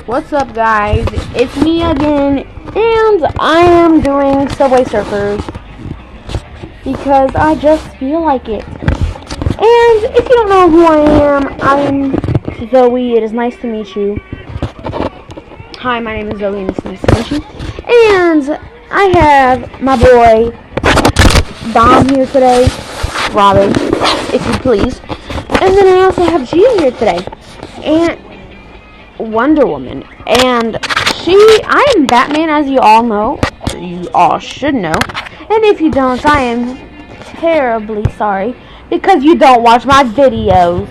What's up, guys? It's me again, and I am doing Subway Surfers because I just feel like it. And if you don't know who I am, I'm Zoe. It is nice to meet you. Hi, my name is Zoe, and it's nice to meet you. And I have my boy Dom here today, Robin, if you please. And then I also have Gia here today, and Wonder Woman. And I am Batman, as you all know. You all should know. And if you don't, I am terribly sorry, because you don't watch my videos.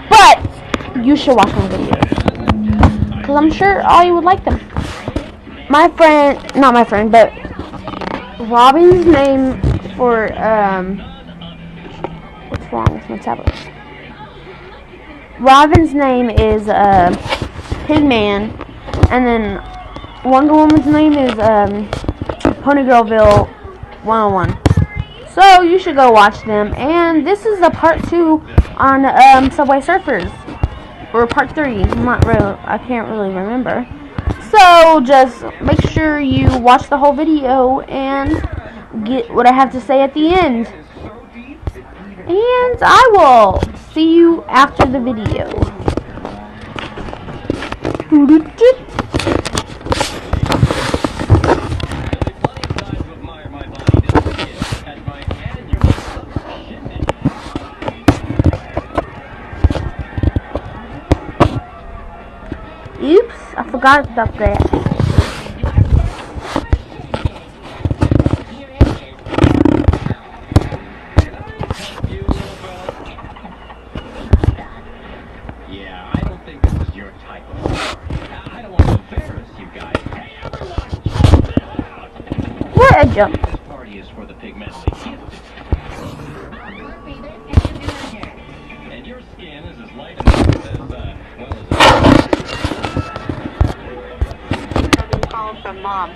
But you should watch my videos, because I'm sure all you would like them. Not my friend, but Robin's name for, what's wrong with my tablet? Robin's name is, Pigman, and then Wonder Woman's name is, Ponygirlville 101. So you should go watch them. And this is a part 2 on, Subway Surfers, or part 3, I can't really remember. So just make sure you watch the whole video and get what I have to say at the end. And I will see you after the video. Oops, I forgot about that. Yeah, I don't think this is your type of party. I don't want to embarrass you guys. What a jump. This party is for the pigmentally gifted. And your skin is as light and smooth as, Call from Mom.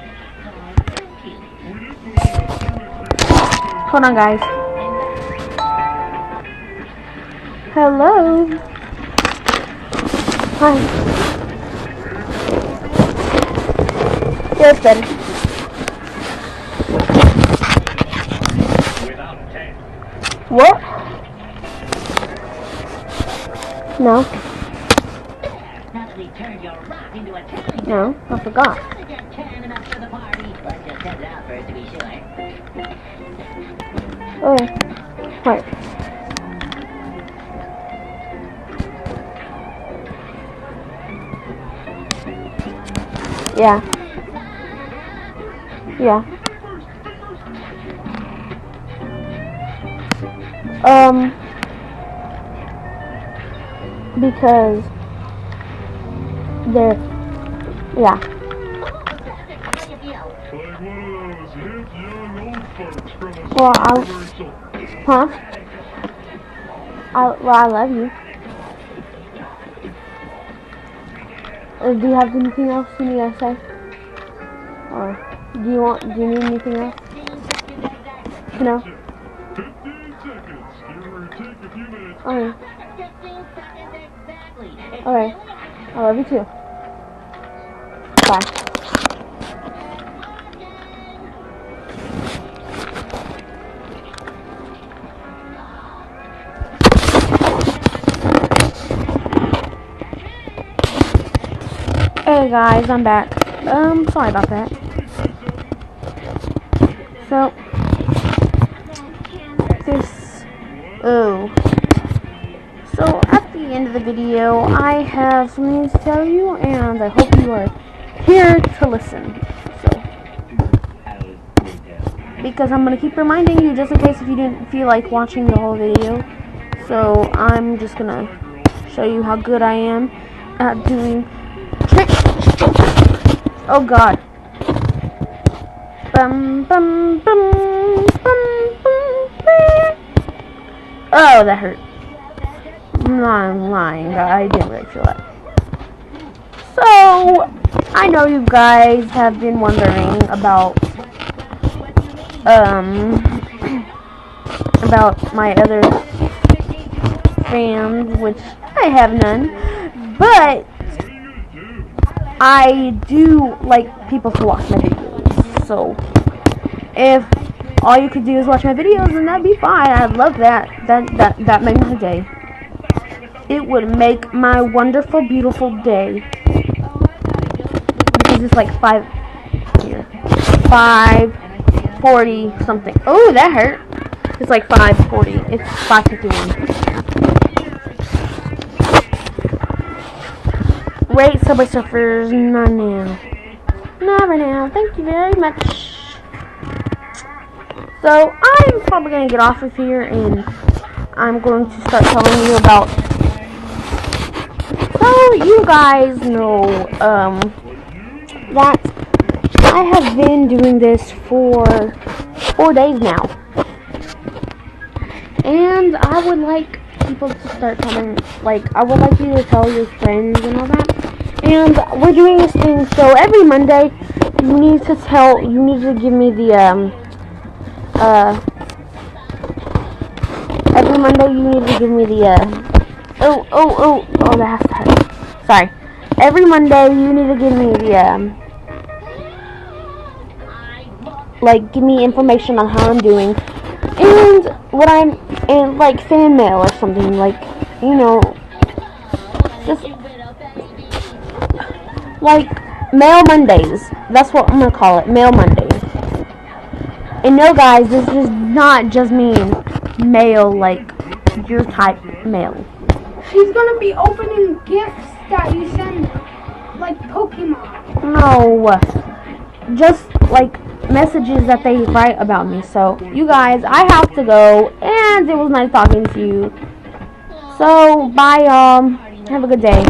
Hold on, guys. Hello. Hi. Yeah, it's better. without tail. What? No. Now that we turned your rock into a tanning No, I forgot. just tanning up for the party. Let's just test it out first to be sure. Okay. Wait. Yeah. Yeah. Because they're, yeah. Well, huh? I love you. Do you have anything else you need to say? Or do you need anything else? No? Okay. Okay. I love you too. Bye. Hey guys, I'm back. Sorry about that. So, So, at the end of the video, I have something to tell you, and I hope you are here to listen. So, because I'm going to keep reminding you, just in case if you didn't feel like watching the whole video. So, I'm just going to show you how good I am at doing tricks. Oh god. Oh, that hurt. I'm lying. I didn't really feel that. So, I know you guys have been wondering about my other fans, which I have none, but I do like people to watch my videos. So if all you could do is watch my videos, then that'd be fine. I'd love that. That made my day. It would make my wonderful, beautiful day. Because it's like 5:40 something. Oh, that hurt. It's like 5:40. It's 5:51. Rate Subway Surfers, not now. Never now. Thank you very much. So, I'm probably going to get off of here, and I'm going to start telling you about... So, you guys know, that I have been doing this for 4 days now. And I would like people to start telling, I would like you to tell your friends and all that. And we're doing this thing, so every Monday, you need to give me the, every Monday you need to give me the, that has to hurt. Sorry. Every Monday you need to give me the, give me information on how I'm doing. And fan mail or something, just, Mail Mondays. That's what I'm gonna call it, Mail Mondays. And no, guys, this does not just mean mail, your type mail. She's gonna be opening gifts that you send, like Pokemon. No, just messages that they write about me. So, you guys, I have to go, and it was nice talking to you. So, bye, y'all. Have a good day.